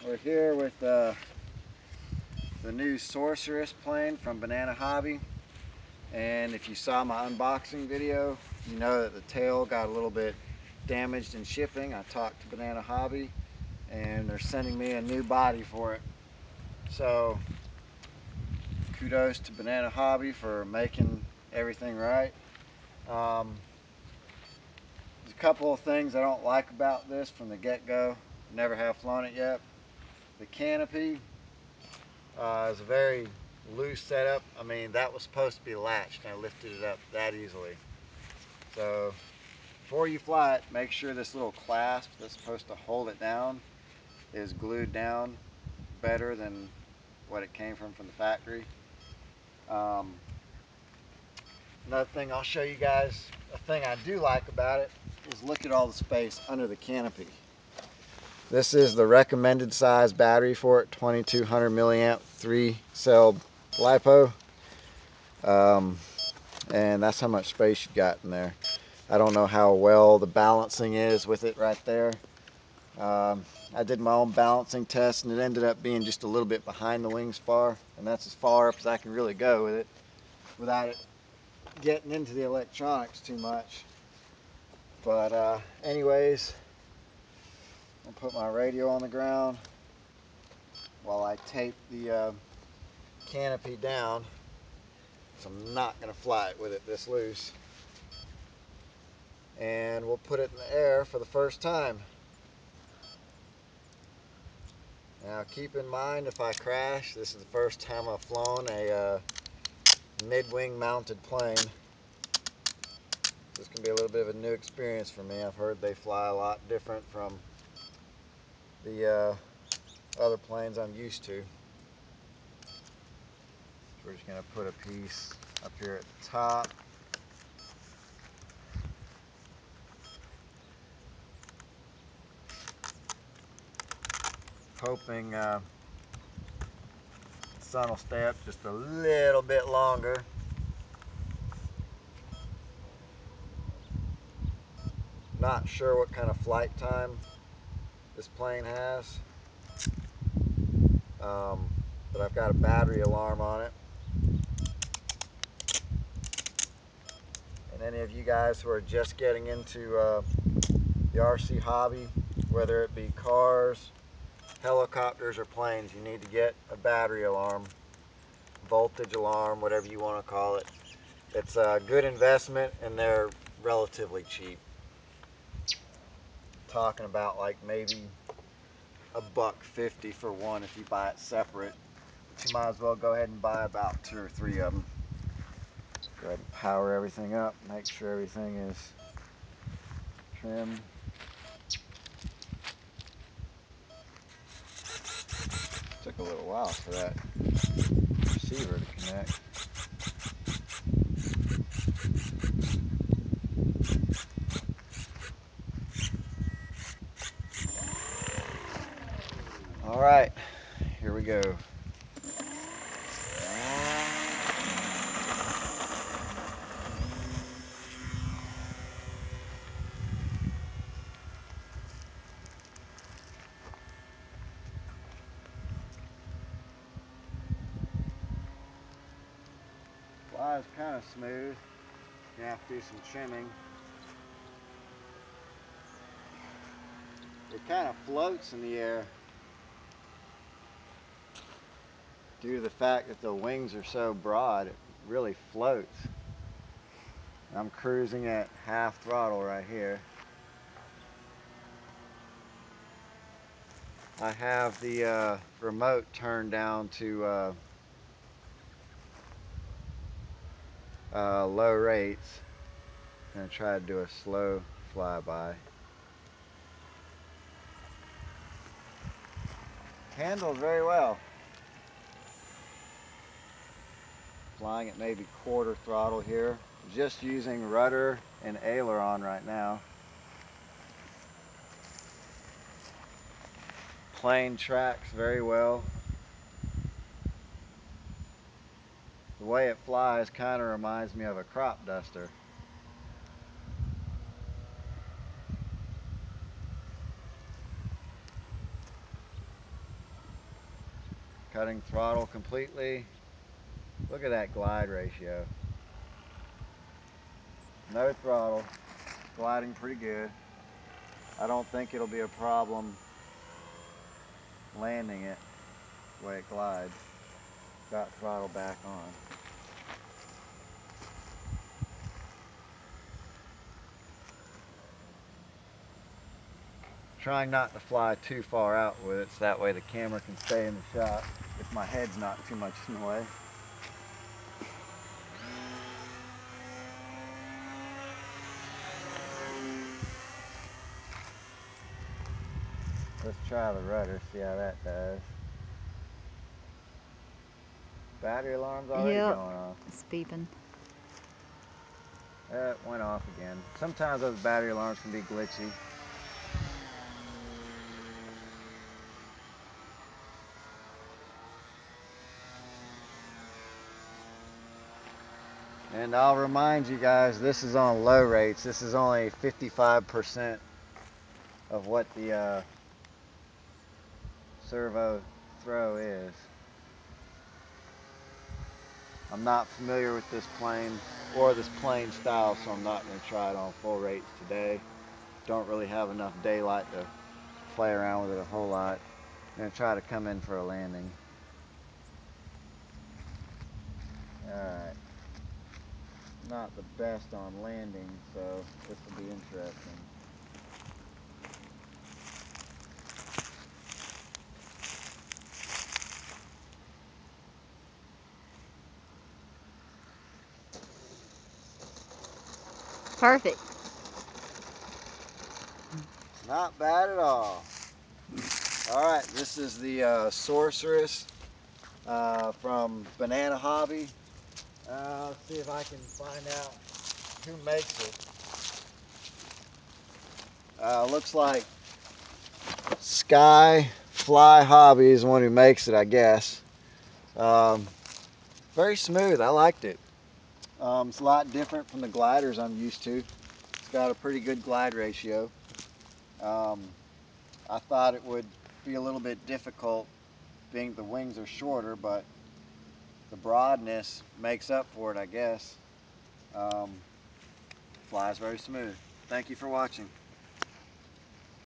We're here with the new Sorceress plane from Banana Hobby, and if you saw my unboxing video, you know that the tail got a little bit damaged in shipping. I talked to Banana Hobby and they're sending me a new body for it. So kudos to Banana Hobby for making everything right. There's a couple of things I don't like about this from the get-go. Never have flown it yet. The canopy is a very loose setup. I mean, that was supposed to be latched and I lifted it up that easily. So before you fly it, make sure this little clasp that's supposed to hold it down is glued down better than what it came from the factory. Another thing I'll show you guys, a thing I do like about it, is look at all the space under the canopy. This is the recommended size battery for it, 2200 milliamp 3-cell LiPo. And that's how much space you've got in there. I don't know how well the balancing is with it right there. I did my own balancing test and it ended up being just a little bit behind the wing spar, and that's as far up as I can really go with it without it getting into the electronics too much. But anyways, I'll put my radio on the ground while I tape the canopy down, so I'm not going to fly it with it this loose. And we'll put it in the air for the first time. Now keep in mind, if I crash, this is the first time I've flown a mid-wing mounted plane. This can be a little bit of a new experience for me. I've heard they fly a lot different from the other planes I'm used to. So we're just going to put a piece up here at the top. Hoping the sun will stay up just a little bit longer. Not sure what kind of flight time this plane has, but I've got a battery alarm on it. And any of you guys who are just getting into the RC hobby, whether it be cars, helicopters, or planes, you need to get a battery alarm, voltage alarm, whatever you want to call it. It's a good investment and they're relatively cheap. Talking about like maybe $1.50 for one if you buy it separate. But you might as well go ahead and buy about 2 or 3 of them. Go ahead and power everything up, make sure everything is trimmed. Took a little while for that receiver to connect. All right, here we go. Flies kind of smooth. You have to do some trimming. It kind of floats in the air due to the fact that the wings are so broad. It really floats. I'm cruising at half throttle right here. I have the remote turned down to low rates. I'm going to try to do a slow flyby. Handles very well. Flying at maybe quarter throttle here. Just using rudder and aileron right now. Plane tracks very well. The way it flies kind of reminds me of a crop duster. cutting throttle completely. Look at that glide ratio. No throttle, gliding pretty good. I don't think it'll be a problem landing it the way it glides. Got throttle back on. Trying not to fly too far out with it so that way the camera can stay in the shot if my head's not too much in the way. Let's try the rudder, see how that does. Battery alarm's already going off. It's beeping. It went off again. Sometimes those battery alarms can be glitchy. And I'll remind you guys, this is on low rates. This is only 55% of what the servo throw is. I'm not familiar with this plane or this plane style, so I'm not going to try it on full rates today. Don't really have enough daylight to play around with it a whole lot. I'm going to try to come in for a landing. Alright. Not the best on landing, so this will be interesting. Perfect. Not bad at all. Alright, this is the sorceress from Banana Hobby. Let's see if I can find out who makes it. Looks like Sky Fly Hobby is the one who makes it, I guess. Very smooth, I liked it. It's a lot different from the gliders I'm used to. It's got a pretty good glide ratio. I thought it would be a little bit difficult being the wings are shorter, but the broadness makes up for it, I guess. Flies very smooth. Thank you for watching.